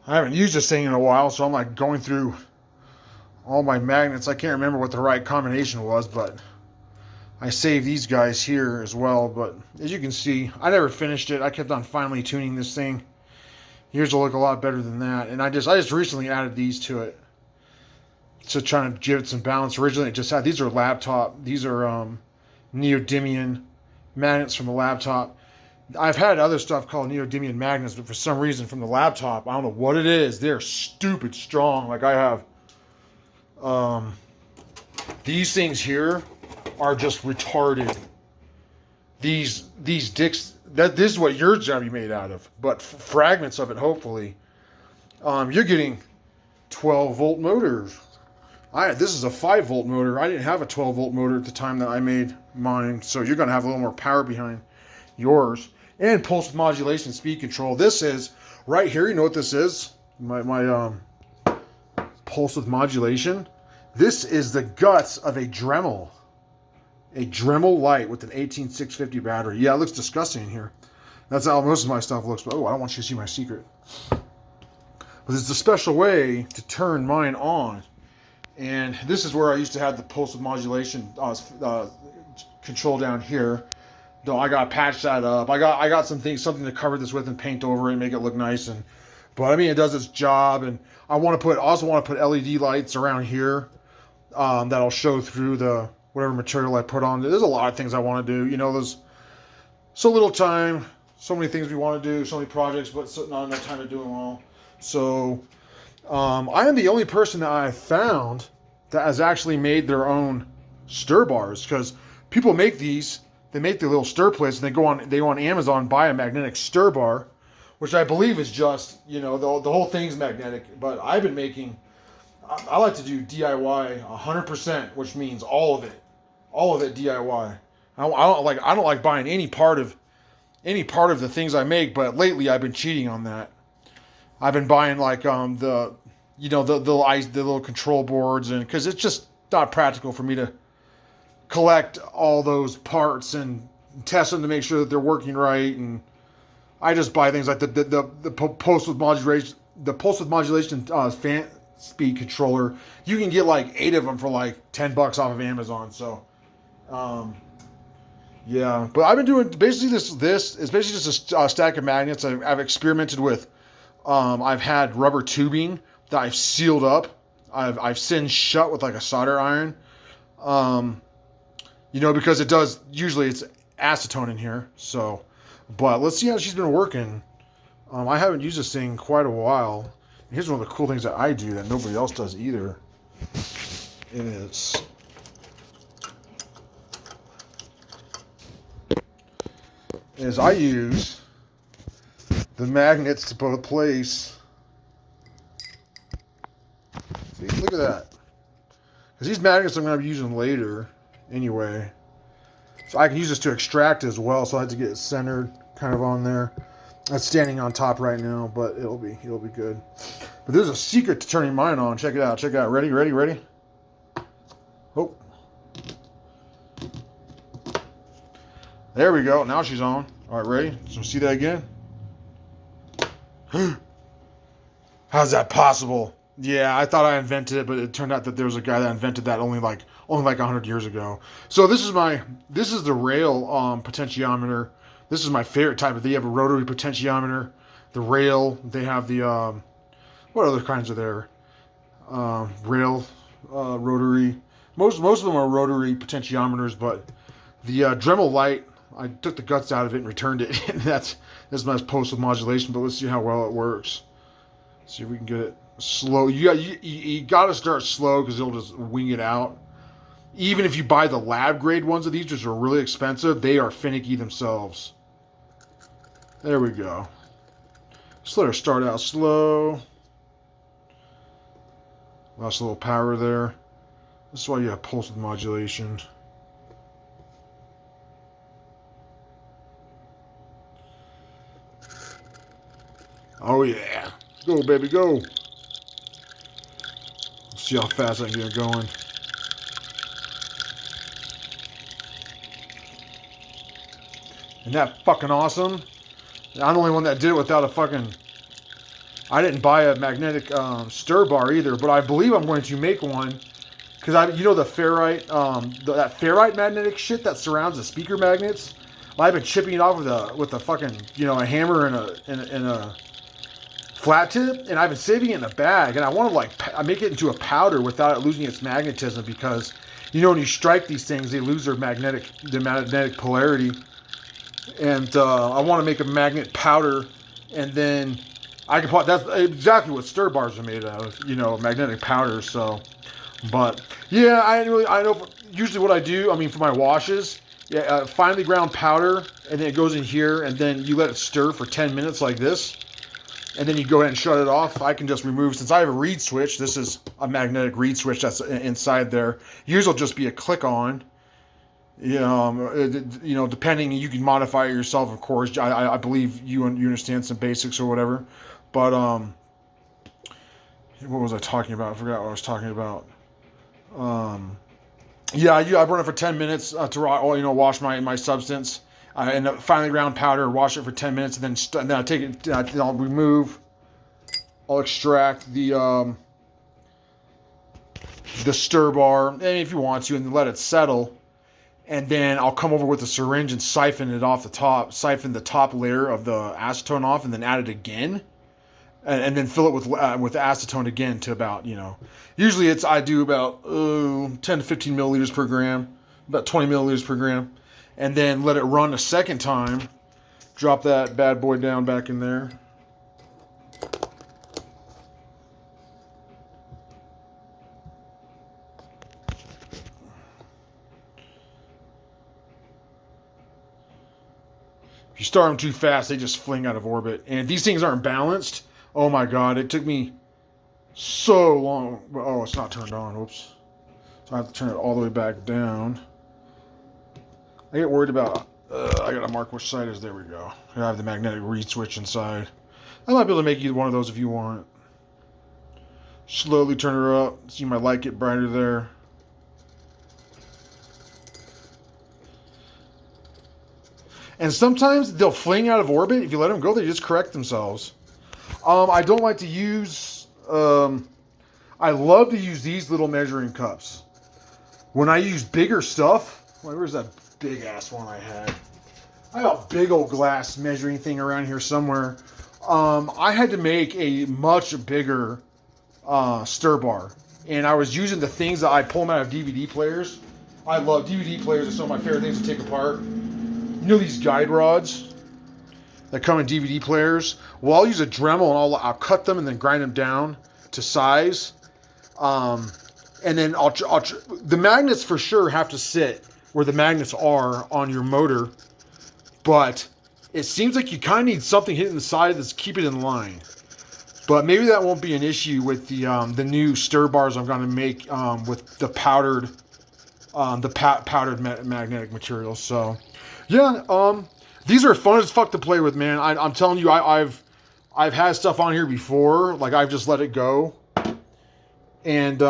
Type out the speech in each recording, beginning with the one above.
I haven't used this thing in a while, so I'm like going through all my magnets. I can't remember what the right combination was, but I saved these guys here as well. But as you can see, I never finished it. I kept on finely tuning this thing. Yours will look a lot better than that. And I just recently added these to it. So trying to give it some balance. Originally it just had, these are laptop, these are neodymium magnets from the laptop. I've had other stuff called neodymium magnets, but for some reason from the laptop, I don't know what it is. They're stupid strong. Like I have um, these things here are just retarded. These dicks. This is what yours gonna be made out of, but fragments of it. Hopefully, you're getting 12-volt motors. This is a 5-volt motor. I didn't have a 12-volt motor at the time that I made mine, so you're gonna have a little more power behind yours. And pulse modulation, speed control. This is right here. You know what this is? My pulse with modulation. This is the guts of a Dremel. A Dremel light with an 18650 battery. Yeah, it looks disgusting in here. That's how most of my stuff looks. But I don't want you to see my secret. But there's a special way to turn mine on. And this is where I used to have the pulse with modulation control down here. Though I got to patch that up. I got something to cover this with and paint over it and make it look nice. But I mean, it does its job. And I also want to put LED lights around here that'll show through the whatever material I put on. There's a lot of things I want to do. You know, there's so little time, so many things we want to do, so many projects, but not enough time to do them all. So I am the only person that I've found that has actually made their own stir bars, because people make these. They make the little stir plates, and they go on Amazon and buy a magnetic stir bar, which I believe is just, you know, the whole thing's magnetic. But I've been making, I like to do DIY 100%, which means all of it DIY. I don't like buying any part of the things I make, but lately I've been cheating on that. I've been buying like the little control boards, and because it's just not practical for me to collect all those parts and test them to make sure that they're working right. And I just buy things like the pulse with modulation fan speed controller. You can get like 8 of them for like $10 off of Amazon. So yeah, but I've been doing basically this is basically just a stack of magnets. I've experimented with. I've had rubber tubing that I've sealed up. I've singed shut with like a solder iron. You know, because it does, usually it's acetone in here. So, but let's see how she's been working. I haven't used this thing in quite a while. Here's one of the cool things that I do that nobody else does either. Is I use the magnets to both place. See, look at that. Because these magnets I'm going to be using later anyway. So I can use this to extract as well, so I have to get it centered kind of on there. That's standing on top right now, but it'll be good. But there's a secret to turning mine on. Check it out. Ready? Oh. There we go. Now she's on. All right, ready? So see that again? How's that possible? Yeah, I thought I invented it, but it turned out that there was a guy that invented that only like 100 years ago. So this is the rail potentiometer. This is my favorite type. They have a rotary potentiometer. The rail, they have the what other kinds are there? Rail, rotary. Most of them are rotary potentiometers, but the Dremel light, I took the guts out of it and returned it. And that's my pulse with modulation. But let's see how well it works. See if we can get it slow. You got to start slow because it'll just wing it out. Even if you buy the lab grade ones of these, which are really expensive, they are finicky themselves. There we go. Just let her start out slow. Lost a little power there. This is why you have pulse with modulation. Oh yeah. Go, baby, go. Let's see how fast I can get it going. Isn't that fucking awesome? I'm the only one that did it without a fucking I didn't buy a magnetic stir bar either, but I believe I'm going to make one because you know the ferrite, that ferrite magnetic shit that surrounds the speaker magnets. I've been chipping it off with a fucking a hammer and a flat tip, and I've been saving it in a bag, and I want to I make it into a powder without it losing its magnetism because when you strike these things, they lose their magnetic polarity, and I want to make a magnet powder, and then I can put that's exactly what stir bars are made out of, magnetic powder. So, but yeah, I know usually what I do. I mean, for my washes, yeah, finely ground powder, and then it goes in here, and then you let it stir for 10 minutes like this. And then you go ahead and shut it off. I can just remove, since I have a reed switch, this is a magnetic reed switch that's inside there. Yours will just be a click on. Depending, you can modify it yourself, of course. I believe you understand some basics or whatever. But, what was I talking about? I forgot what I was talking about. I run it for 10 minutes to wash my substance. And finely ground powder, wash it for 10 minutes, and then I take it. I'll remove. I'll extract the stir bar, and if you want to, and let it settle. And then I'll come over with a syringe and siphon it off the top, siphon the top layer of the acetone off, and then add it again, and then fill it with acetone again to about Usually I do about 10 to 15 milliliters per gram, about 20 milliliters per gram. And then let it run a second time. Drop that bad boy down back in there. If you start them too fast, they just fling out of orbit. And if these things aren't balanced, oh my god, it took me so long. Oh, it's not turned on. Oops. So I have to turn it all the way back down. I get worried about, I gotta mark which side is, there we go. I have the magnetic reed switch inside. I might be able to make either one of those if you want. Slowly turn her up, see my light get brighter there. And sometimes they'll fling out of orbit. If you let them go, they just correct themselves. I don't like to use, I love to use these little measuring cups. When I use bigger stuff, where's that big ass one I had? I have a big old glass measuring thing around here somewhere. I had to make a much bigger stir bar, and I was using the things that I pull them out of DVD players. I love DVD players; are some of my favorite things to take apart. These guide rods that come in DVD players. Well, I'll use a Dremel and I'll cut them and then grind them down to size. And then the magnets for sure have to sit where the magnets are on your motor, but it seems like you kind of need something hitting the side that's keep it in line. But maybe that won't be an issue with the new stir bars I'm going to make with the powdered magnetic material. So yeah, these are fun as fuck to play with, man. I'm telling you, I've had stuff on here before, like I've just let it go, and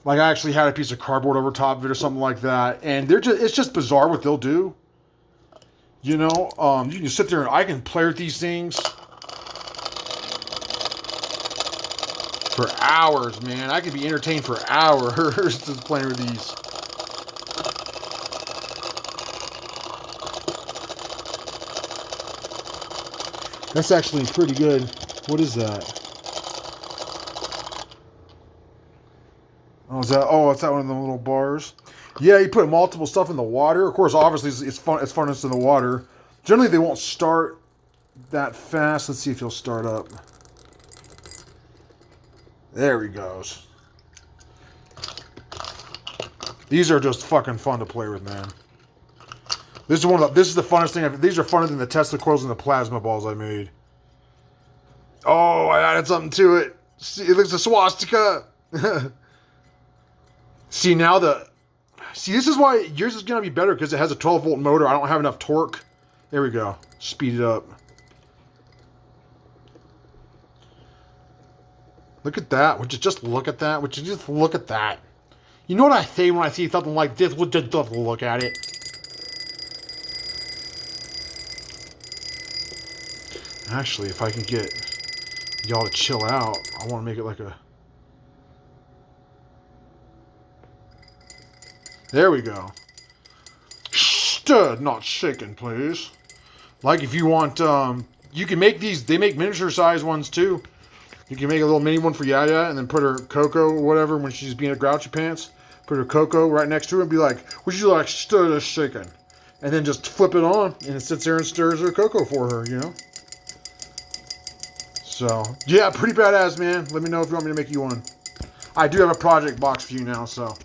like I actually had a piece of cardboard over top of it or something like that, and it's just bizarre what they'll do. You can sit there and I can play with these things for hours, man. I could be entertained for hours just playing with these. That's actually pretty good. What is that? Oh, it's that one of the little bars. Yeah, you put multiple stuff in the water. Of course, obviously, it's funnest in the water. Generally, they won't start that fast. Let's see if he'll start up. There he goes. These are just fucking fun to play with, man. This is the funnest thing. These are funner than the Tesla coils and the plasma balls I made. Oh, I added something to it. See, it looks a swastika. See, this is why yours is going to be better, because it has a 12-volt motor. I don't have enough torque. There we go. Speed it up. Look at that. Would you just look at that? Would you just look at that? You know what I say when I see something like this? Would you just look at it? Actually, if I can get y'all to chill out. I want to make it like a... There we go. Stirred, not shaken, please. Like if you want, you can make these, they make miniature size ones too. You can make a little mini one for Yaya and then put her Coco or whatever when she's being a grouchy pants. Put her Coco right next to her and be like, would you like stirred or shaken? And then just flip it on and it sits there and stirs her Coco for her, you know? So, yeah, pretty badass, man. Let me know if you want me to make you one. I do have a project box for you now, so...